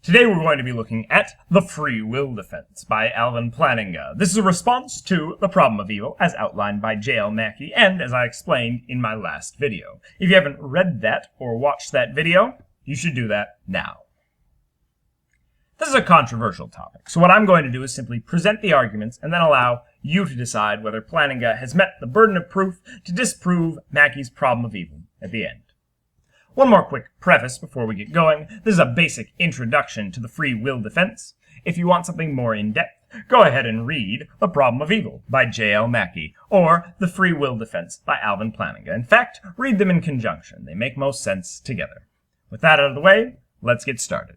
Today we're going to be looking at the free will defense by Alvin Plantinga. This is a response to the problem of evil as outlined by J.L. Mackie and as I explained in my last video. If you haven't read that or watched that video, you should do that now. This is a controversial topic, so what I'm going to do is simply present the arguments and then allow you to decide whether Plantinga has met the burden of proof to disprove Mackie's problem of evil at the end. One more quick preface before we get going. This is a basic introduction to the free will defense. If you want something more in-depth, go ahead and read The Problem of Evil by J.L. Mackie or The Free Will Defense by Alvin Plantinga. In fact, read them in conjunction. They make most sense together. With that out of the way, let's get started.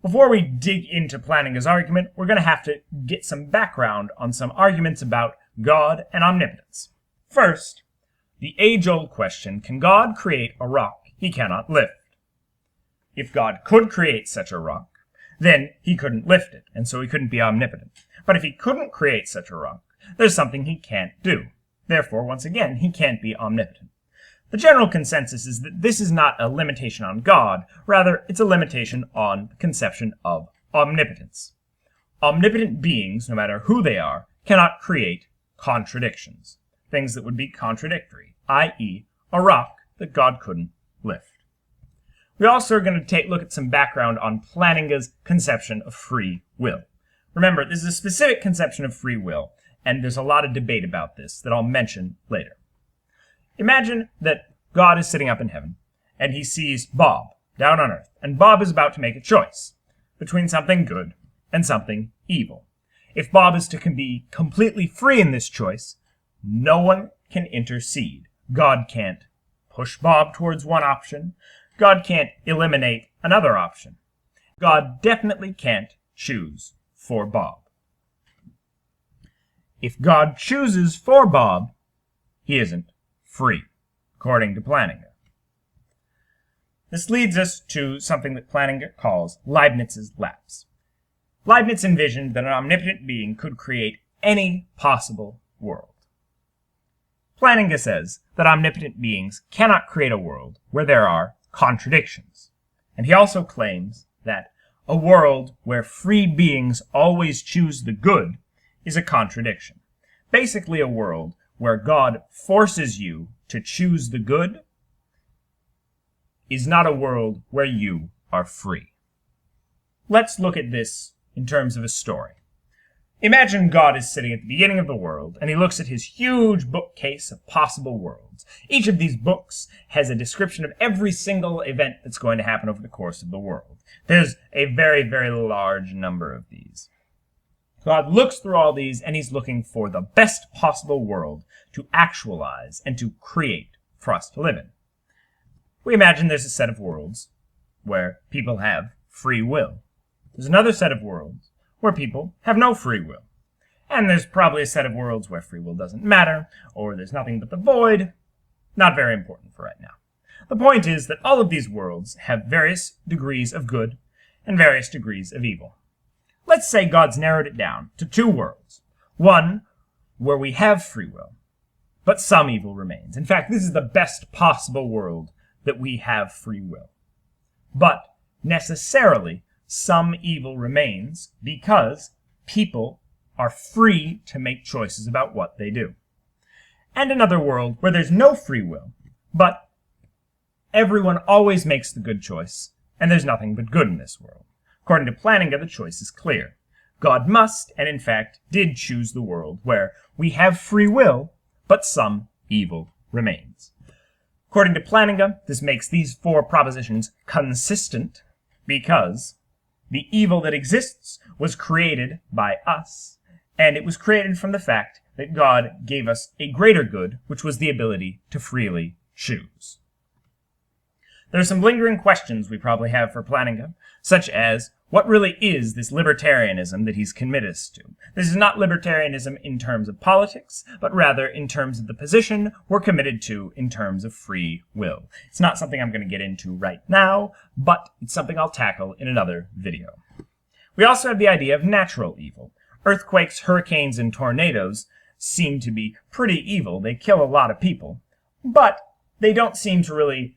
Before we dig into Plantinga's argument, we're going to have to get some background on some arguments about God and omnipotence. First, the age-old question, can God create a rock he cannot lift? If God could create such a rock, then he couldn't lift it, and so he couldn't be omnipotent. But if he couldn't create such a rock, there's something he can't do. Therefore, once again, he can't be omnipotent. The general consensus is that this is not a limitation on God, rather it's a limitation on the conception of omnipotence. Omnipotent beings, no matter who they are, cannot create contradictions, things that would be contradictory, i.e., a rock that God couldn't lift. We also are going to look at some background on Plantinga's conception of free will. Remember, this is a specific conception of free will, and there's a lot of debate about this that I'll mention later. Imagine that God is sitting up in heaven, and he sees Bob down on earth, and Bob is about to make a choice between something good and something evil. If Bob is to be completely free in this choice, no one can intercede. God can't push Bob towards one option. God can't eliminate another option. God definitely can't choose for Bob. If God chooses for Bob, he isn't free, according to Plantinga. This leads us to something that Plantinga calls Leibniz's lapse. Leibniz envisioned that an omnipotent being could create any possible world. Plantinga says that omnipotent beings cannot create a world where there are contradictions. And he also claims that a world where free beings always choose the good is a contradiction. Basically, a world where God forces you to choose the good is not a world where you are free. Let's look at this in terms of a story. Imagine God is sitting at the beginning of the world, and he looks at his huge bookcase of possible worlds. Each of these books has a description of every single event that's going to happen over the course of the world. There's a very, very large number of these. God looks through all these, and he's looking for the best possible world to actualize and to create for us to live in. We imagine there's a set of worlds where people have free will. There's another set of worlds where people have no free will. And there's probably a set of worlds where free will doesn't matter, or there's nothing but the void. Not very important for right now. The point is that all of these worlds have various degrees of good and various degrees of evil. Let's say God's narrowed it down to two worlds. One where we have free will, but some evil remains. In fact, this is the best possible world that we have free will. But necessarily, some evil remains because people are free to make choices about what they do. And another world where there's no free will, but everyone always makes the good choice, and there's nothing but good in this world. According to Plantinga, the choice is clear. God must, and in fact did, choose the world where we have free will, but some evil remains. According to Plantinga, this makes these four propositions consistent because the evil that exists was created by us, and it was created from the fact that God gave us a greater good, which was the ability to freely choose. There are some lingering questions we probably have for Plantinga, such as, what really is this libertarianism that he's committed us to? This is not libertarianism in terms of politics, but rather in terms of the position we're committed to in terms of free will. It's not something I'm going to get into right now, but it's something I'll tackle in another video. We also have the idea of natural evil. Earthquakes, hurricanes, and tornadoes seem to be pretty evil. They kill a lot of people, but they don't seem to really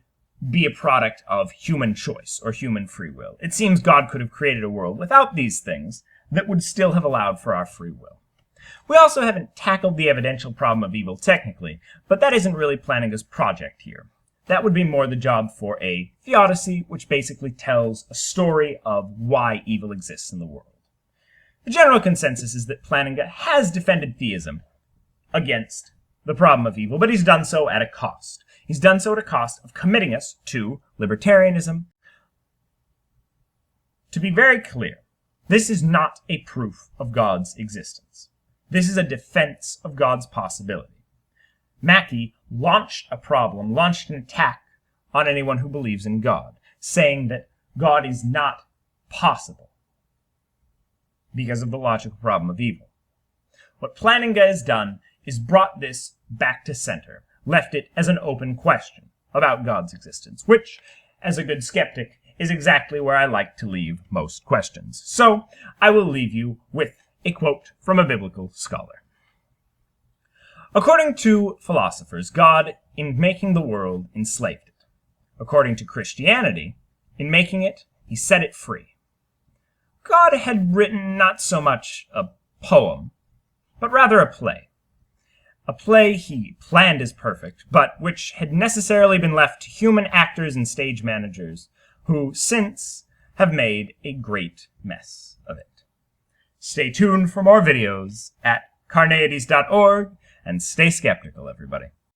be a product of human choice or human free will. It seems God could have created a world without these things that would still have allowed for our free will. We also haven't tackled the evidential problem of evil technically, but that isn't really Plantinga's project here. That would be more the job for a theodicy, which basically tells a story of why evil exists in the world. The general consensus is that Plantinga has defended theism against the problem of evil, but he's done so at a cost. He's done so at a cost of committing us to libertarianism. To be very clear, this is not a proof of God's existence. This is a defense of God's possibility. Mackey launched an attack on anyone who believes in God, saying that God is not possible because of the logical problem of evil. What Plantinga has done is brought this back to center, left it as an open question about God's existence, which, as a good skeptic, is exactly where I like to leave most questions. So, I will leave you with a quote from a biblical scholar. According to philosophers, God, in making the world, enslaved it. According to Christianity, in making it, he set it free. God had written not so much a poem, but rather a play. A play he planned as perfect, but which had necessarily been left to human actors and stage managers, who since have made a great mess of it. Stay tuned for more videos at Carneades.org, and stay skeptical, everybody.